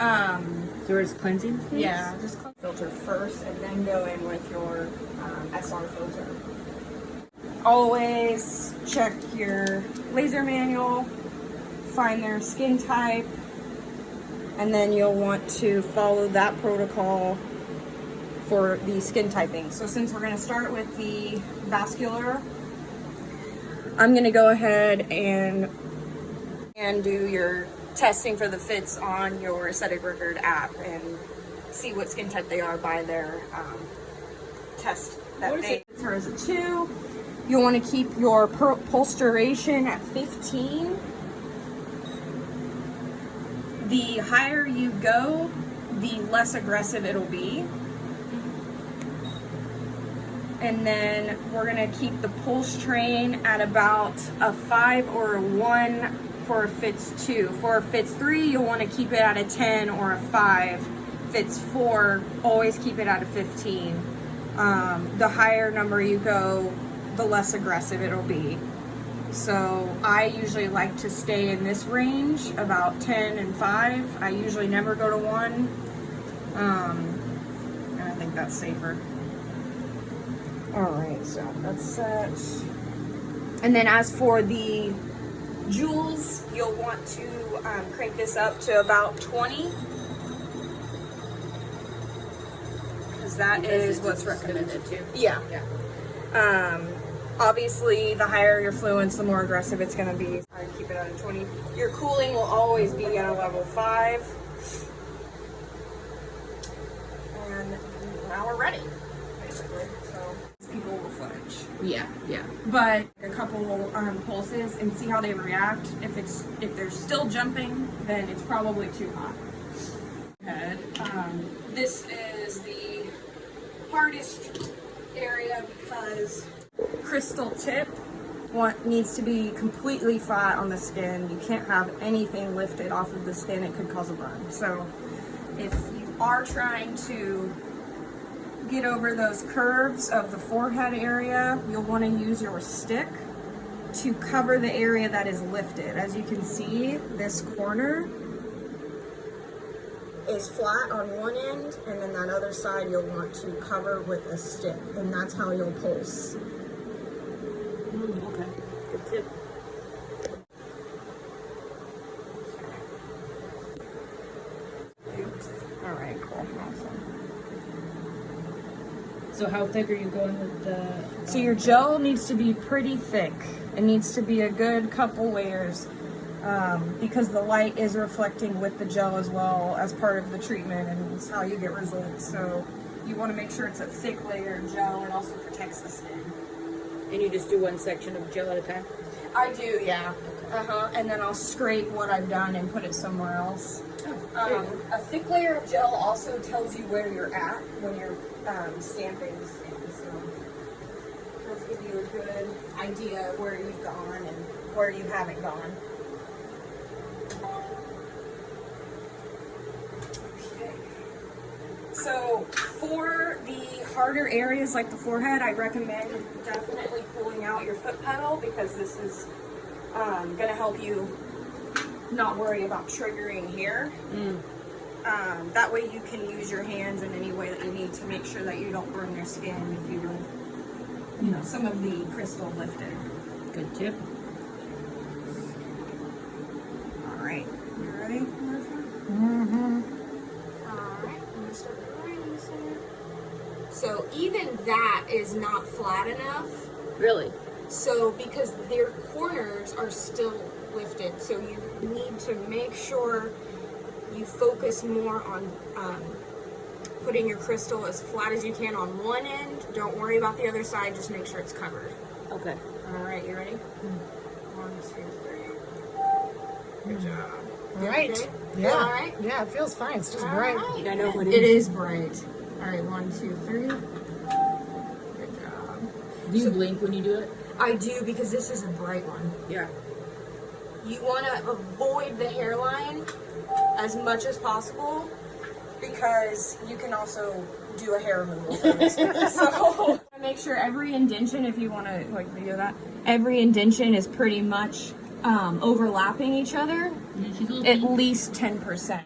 So we're just cleansing? Yeah, just filter first and then go in with your SR filter. Always check your laser manual, find their skin type, and then you'll want to follow that protocol for the skin typing. So since we're going to start with the vascular, I'm going to go ahead and do your testing for the fits on your Aesthetic Record app and see what skin type they are by their test that they her as a 2. You'll want to keep your pulse duration at 15. The higher you go, the less aggressive it'll be. And then we're gonna keep the pulse train at about a 5 or a 1 for fits 2. For fits 3, you'll want to keep it at a 10 or a 5. Fits 4, always keep it at a 15. The higher number you go, the less aggressive it'll be. So I usually like to stay in this range, about 10 and 5. I usually never go to 1. And I think that's safer. Alright, so that's set. And then as for the joules, you'll want to crank this up to about 20. Because that is what's recommended too. Yeah. Obviously, the higher your fluence, the more aggressive it's going to be. I keep it at a 20. Your cooling will always be at a level 5. And now we're ready, basically. So people will flinch. Yeah. But a couple pulses and see how they react. If they're still jumping, then it's probably too hot. This is the hardest area because crystal tip needs to be completely flat on the skin. You can't have anything lifted off of the skin. It could cause a burn. So if you are trying to get over those curves of the forehead area, you'll want to use your stick to cover the area that is lifted. As you can see, this corner is flat on one end, and then that other side you'll want to cover with a stick, and that's how you'll pulse. Okay. Good tip. All right, cool. Awesome. So how thick are you going with the... So your gel needs to be pretty thick. It needs to be a good couple layers because the light is reflecting with the gel as well as part of the treatment, and it's how you get results. So you want to make sure it's a thick layer of gel. It also protects the skin. And you just do one section of gel at a time? I do, yeah. And then I'll scrape what I've done and put it somewhere else. A thick layer of gel also tells you where you're at when you're stamping the skin. So let's give you a good idea of where you've gone and where you haven't gone. Okay. So for the harder areas like the forehead, I recommend definitely pulling out your foot pedal because this is going to help you not worry about triggering here. That way you can use your hands in any way that you need to make sure that you don't burn your skin if you some of the crystal lifted. Good tip. All right, you ready, Martha? All right, I'm gonna start right in the center. So even that is not flat enough. Really? So because their corners are still lifted, so you need to make sure you focus more on putting your crystal as flat as you can on one end. Don't worry about the other side, just make sure it's covered. Okay. All right, you ready? 1, 2, 3. Good job. All right. Okay? Yeah. Feel all right? Yeah, it feels fine. It's just All bright. right. I know what It is bright. All right, 1, 2, 3. Good job. Do you blink when you do it? I do because this is a bright one. Yeah. You want to avoid the hairline as much as possible because you can also do a hair removal. So make sure every indention, if you want to video that, every indention is pretty much overlapping each other, at least 10%.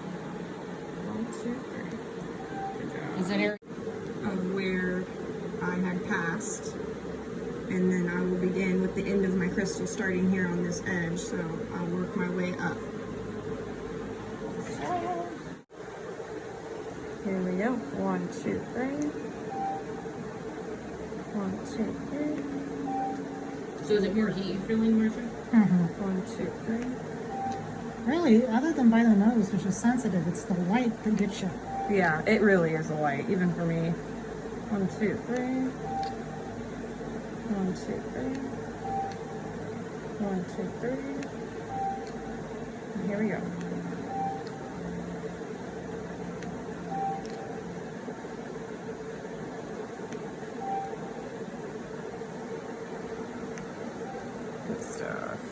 at the end of my crystal starting here on this edge, so I'll work my way up. Here we go. 1, 2, 3. 1, 2, 3. So is it more heat you feeling, Marcia? 1, 2, 3. Really, other than by the nose, which is sensitive, it's the light that gets you. Yeah, it really is a light, even for me. 1, 2, 3. 1, 2, 3. 1, 2, 3. And here we go. Good stuff.